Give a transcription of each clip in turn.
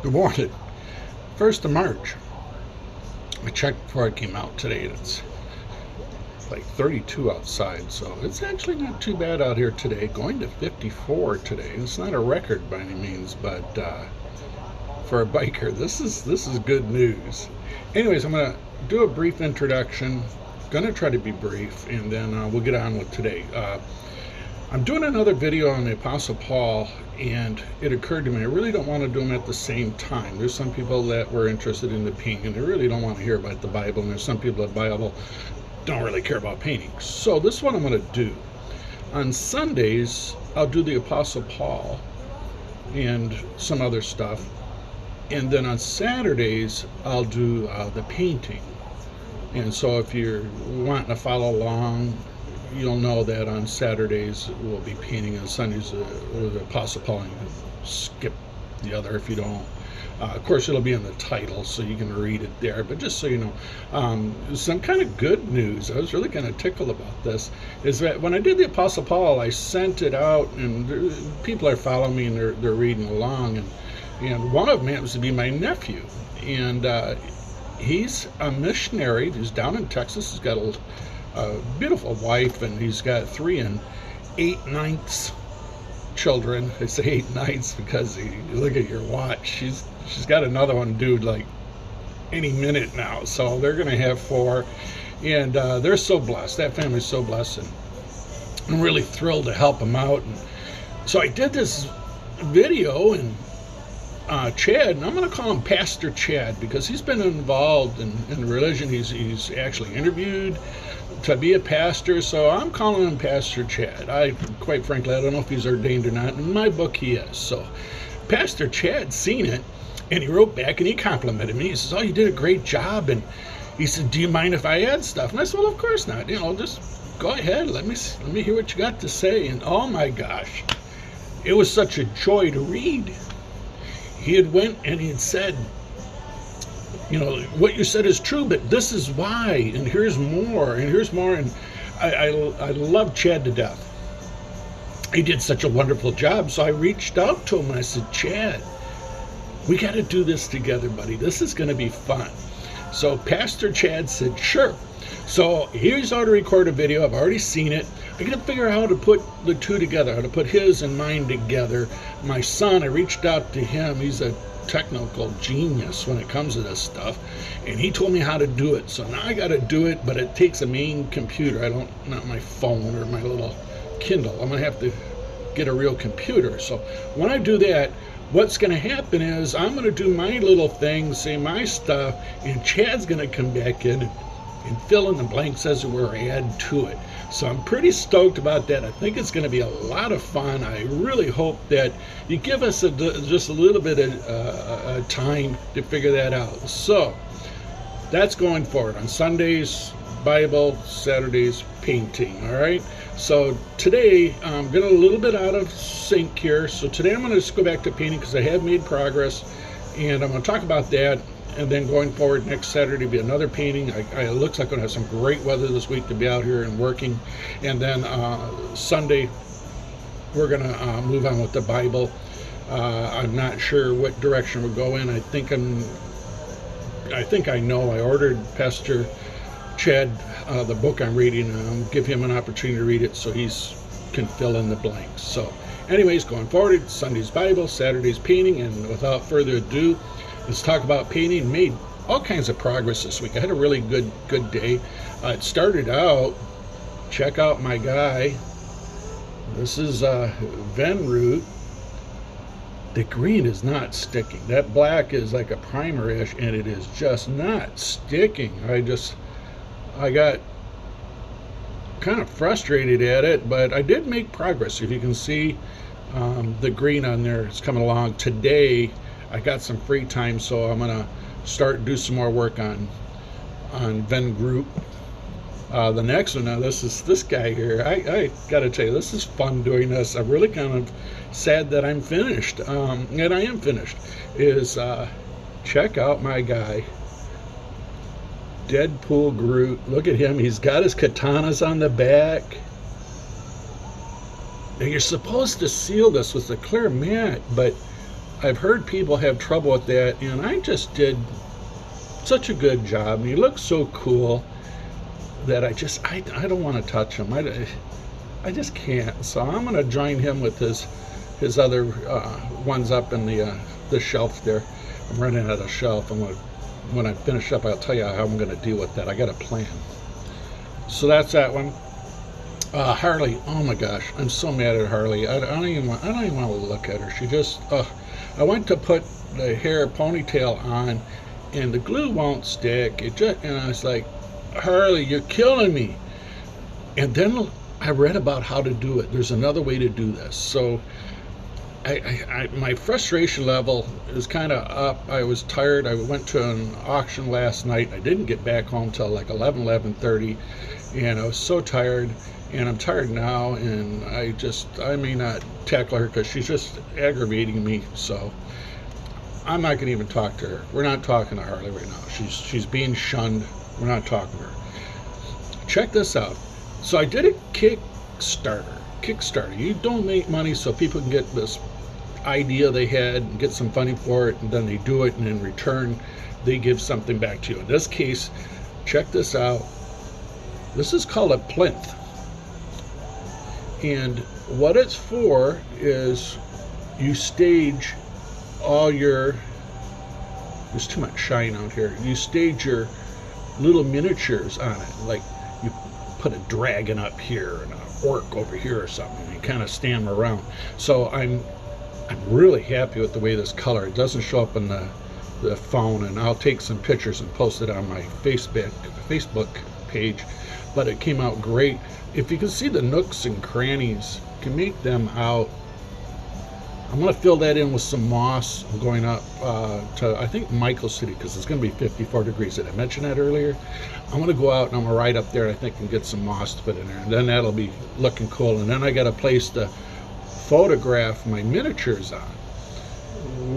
Good morning. 1st of March. I checked before I came out today, and it's like 32 outside, so it's actually not too bad out here today. Going to 54 today. It's not a record by any means, but for a biker, this is good news. Anyways, I'm gonna do a brief introduction. Gonna try to be brief, and then we'll get on with today. I'm doing another video on the Apostle Paul, and it occurred to me I really don't want to do them at the same time. There's some people that were interested in the painting, and they really don't want to hear about the Bible, and there's some people that the Bible don't really care about painting. So this is what I'm going to do. On Sundays, I'll do the Apostle Paul and some other stuff, and then on Saturdays, I'll do the painting. And so if you're wanting to follow along, you'll know that on Saturdays we'll be painting, and Sundays with the Apostle Paul. You can skip the other if you don't. Of course, it'll be in the title, so you can read it there. But just so you know, some kind of good news. I was really kind of tickled about this. Is that when I did the Apostle Paul, I sent it out, and people are following me, and they're reading along. And one of them happens to be my nephew, and he's a missionary. He's down in Texas. He's got a beautiful wife, and he's got 3 8/9 children. I say 8/9 because you look at your watch. She's got another one due like any minute now, so they're going to have 4, and they're so blessed. That family's so blessed, and I'm really thrilled to help them out. And so I did this video, and Chad, and I'm going to call him Pastor Chad because he's been involved in religion. He's actually interviewed to be a pastor, so I'm calling him Pastor Chad. Quite frankly, I don't know if he's ordained or not. In my book, he is. So Pastor Chad seen it, and he wrote back, and he complimented me. He says, "Oh, you did a great job," and he said, "Do you mind if I add stuff?" And I said, "Well, of course not. Just go ahead. Let me hear what you got to say." And oh my gosh, it was such a joy to read. He had went and he had said, what you said is true, but this is why, and here's more, and here's more. And I love Chad to death. He did such a wonderful job, so I reached out to him, and I said, "Chad, we got to do this together, buddy. This is going to be fun." So Pastor Chad said, "Sure." So here's how to record a video. I've already seen it. I got to figure out how to put the two together, how to put his and mine together. My son, I reached out to him. He's a technical genius when it comes to this stuff, and he told me how to do it. So now I got to do it, but it takes a main computer. Not my phone or my little Kindle. I'm gonna have to get a real computer. So when I do that, what's gonna happen is I'm gonna do my little thing, say my stuff, and Chad's gonna come back in and fill in the blanks as it were, add to it. So I'm pretty stoked about that. I think it's going to be a lot of fun. I really hope that you give us just a little bit of time to figure that out. So that's going forward. On Sundays, Bible, Saturdays, painting, all right? So today, I'm getting a little bit out of sync here. So today I'm going to just go back to painting because I have made progress, and I'm going to talk about that. And then going forward, next Saturday will be another painting. It looks like I'm going to have some great weather this week to be out here and working. And then Sunday, we're going to move on with the Bible. I'm not sure what direction we'll go in. I think I know. I ordered Pastor Chad the book I'm reading, and I'll give him an opportunity to read it so he can fill in the blanks. So anyways, going forward, Sunday's Bible, Saturday's painting, and without further ado, let's talk about painting. Made all kinds of progress this week. I had a really good day. It started out, check out my guy. This is Groot. The green is not sticking. That black is like a primer-ish, and it is just not sticking. I got kind of frustrated at it, but I did make progress. If you can see the green on there, it's coming along. Today I got some free time, so I'm gonna do some more work on Groot. The next one, now this guy here. I gotta tell you, this is fun doing this. I'm really kind of sad that I'm finished, and I am finished. Check out my guy, Deadpool Groot. Look at him. He's got his katanas on the back. Now you're supposed to seal this with a clear mat, but I've heard people have trouble with that, and I just did such a good job. And he looks so cool that I don't want to touch him. I just can't. So I'm going to join him with his other ones up in the shelf there. I'm running out of shelf. When I finish up, I'll tell you how I'm going to deal with that. I got a plan. So that's that one. Harley. Oh my gosh, I'm so mad at Harley. I don't even want to look at her. She just. I went to put the hair ponytail on, and the glue won't stick. And I was like, Harley, you're killing me. And then I read about how to do it. There's another way to do this. So my frustration level is kind of up. I was tired. I went to an auction last night. I didn't get back home till like 11:30, and I was so tired. And I'm tired now, and I may not tackle her because she's just aggravating me. So I'm not going to even talk to her. We're not talking to Harley right now. She's being shunned. We're not talking to her. Check this out. So I did a Kickstarter. You donate money so people can get this idea they had and get some funding for it, and then they do it, and in return they give something back to you. In this case, check this out. This is called a plinth. And what it's for is you stage all your, there's too much shine out here, you stage your little miniatures on it. Like you put a dragon up here and an orc over here or something, and you kind of stand them around. So I'm really happy with the way this color. It doesn't show up in the phone, and I'll take some pictures and post it on my Facebook page. But it came out great. If you can see the nooks and crannies, you can make them out. I'm going to fill that in with some moss. I'm going up to, I think, Michael City, because it's going to be 54 degrees. Did I mention that earlier? I'm going to go out and I'm going to ride up there, I think, and get some moss to put in there. And then that'll be looking cool. And then I got a place to photograph my miniatures on,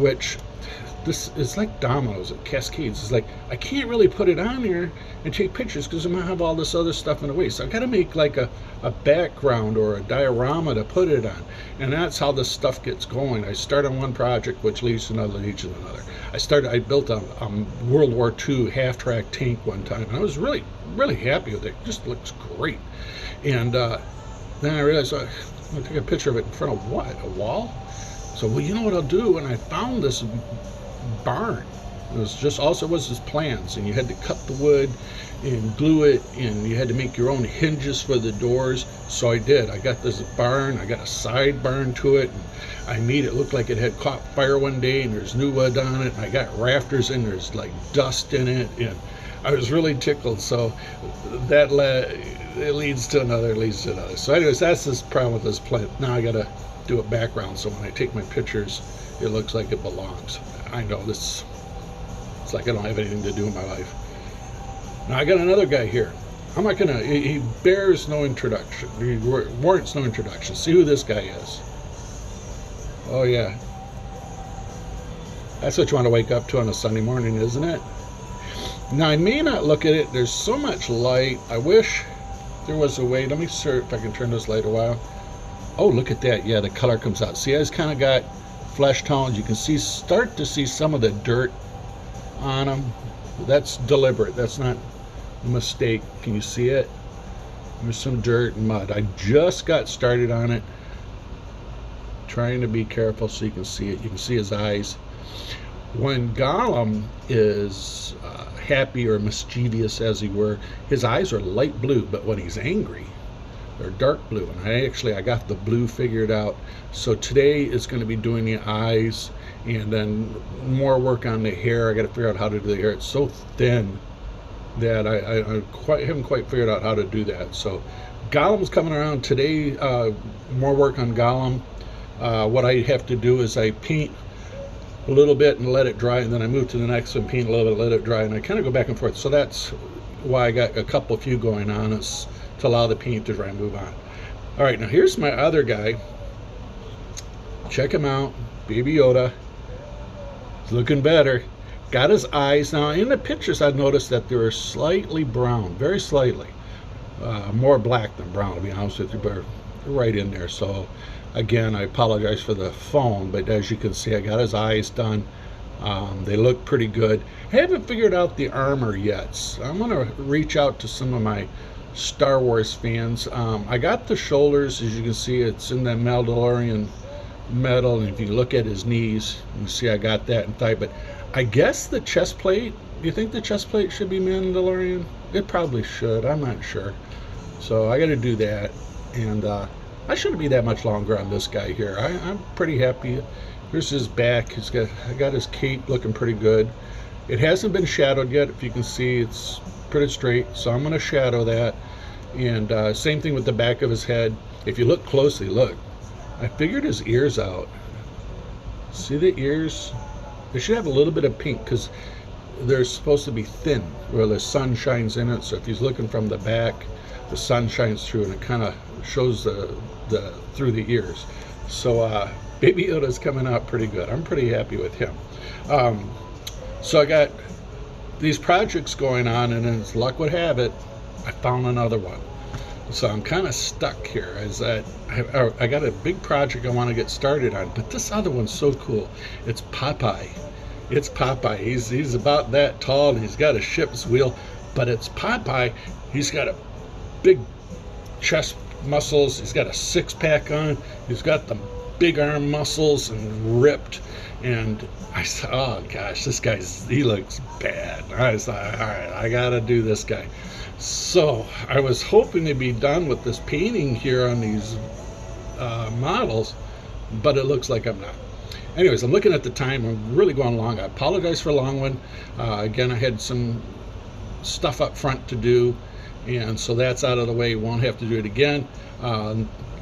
which this is like dominoes and cascades. It's like I can't really put it on here and take pictures because I'm going to have all this other stuff in the way. So I got to make like a background or a diorama to put it on. And that's how this stuff gets going. I start on one project, which leads to another, leads to another. I built a World War II half-track tank one time, and I was really, really happy with it. It just looks great. And then I realized I'm going to take a picture of it in front of what? A wall? So, well, you know what I'll do? And I found this barn. It was just, also was his plans, and you had to cut the wood and glue it, and you had to make your own hinges for the doors. So I did. I got this barn. I got a side barn to it, and I made it look like it had caught fire one day, and there's new wood on it, and I got rafters and there's like dust in it, and I was really tickled. So that it leads to another, So anyways, that's this problem with this plant. Now I got to do a background, so when I take my pictures, it looks like it belongs. I know this. It's like I don't have anything to do in my life. Now I got another guy here. I'm not gonna. He bears no introduction. He warrants no introduction. See who this guy is. Oh yeah. That's what you want to wake up to on a Sunday morning, isn't it? Now I may not look at it. There's so much light. I wish there was a way. Let me see if I can turn this light a while. Oh, look at that. Yeah, the color comes out. See, it's kind of got flesh tones. You can start to see some of the dirt on them. That's deliberate. That's not a mistake. Can you see it? There's some dirt and mud. I just got started on it, trying to be careful so you can see it. You can see his eyes. When Gollum is happy or mischievous, as he were, his eyes are light blue, but when he's angry, they're dark blue. And I got the blue figured out. So today is going to be doing the eyes, and then more work on the hair. I got to figure out how to do the hair. It's so thin that I haven't quite figured out how to do that. So Gollum's coming around today. More work on Gollum. What I have to do is I paint a little bit and let it dry, and then I move to the next one, paint a little bit, let it dry, and I kind of go back and forth. So that's why I got a few going on, is to allow the paint to dry and move on. All right, now here's my other guy. Check him out, Baby Yoda. He's looking better. Got his eyes. Now in the pictures I noticed that they were slightly brown, very slightly. More black than brown, to be honest with you, but right in there. So Again, I apologize for the phone, but as you can see, I got his eyes done. They look pretty good. I haven't figured out the armor yet. So I'm going to reach out to some of my Star Wars fans. I got the shoulders. As you can see, it's in the Mandalorian metal, and if you look at his knees, you see I got that in thigh. But I guess the chest plate, do you think the chest plate should be Mandalorian? It probably should. I'm not sure. So I got to do that. And I shouldn't be that much longer on this guy here. I'm pretty happy. Here's his back. I got his cape looking pretty good. It hasn't been shadowed yet. If you can see, it's pretty straight. So I'm going to shadow that. And same thing with the back of his head. If you look closely, look. I figured his ears out. See the ears? They should have a little bit of pink because they're supposed to be thin where the sun shines in it. So if he's looking from the back, the sun shines through and it kind of shows the through the ears. So Baby Yoda's coming out pretty good. I'm pretty happy with him. So I got these projects going on, and as luck would have it, I found another one. So I'm kind of stuck here. Is that I got a big project I want to get started on, but this other one's so cool. It's Popeye. It's Popeye. He's about that tall, and he's got a ship's wheel, but it's Popeye. He's got a big chest muscles. He's got a six-pack on. He's got the big arm muscles and ripped. And I said, oh gosh, he looks bad. I thought, all right, I gotta do this guy. So I was hoping to be done with this painting here on these models, but it looks like I'm not. Anyways, I'm looking at the time. I'm really going long. I apologize for a long one. Again, I had some stuff up front to do, and so that's out of the way. Won't have to do it again.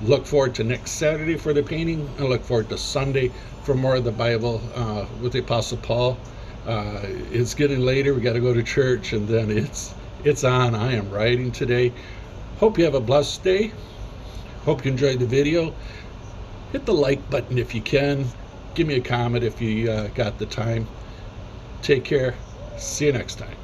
Look forward to next Saturday for the painting. I look forward to Sunday for more of the Bible with the Apostle Paul. It's getting later. We got to go to church, and then it's on. I am writing today. Hope you have a blessed day. Hope you enjoyed the video. Hit the like button if you can. Give me a comment if you got the time. Take care. See you next time.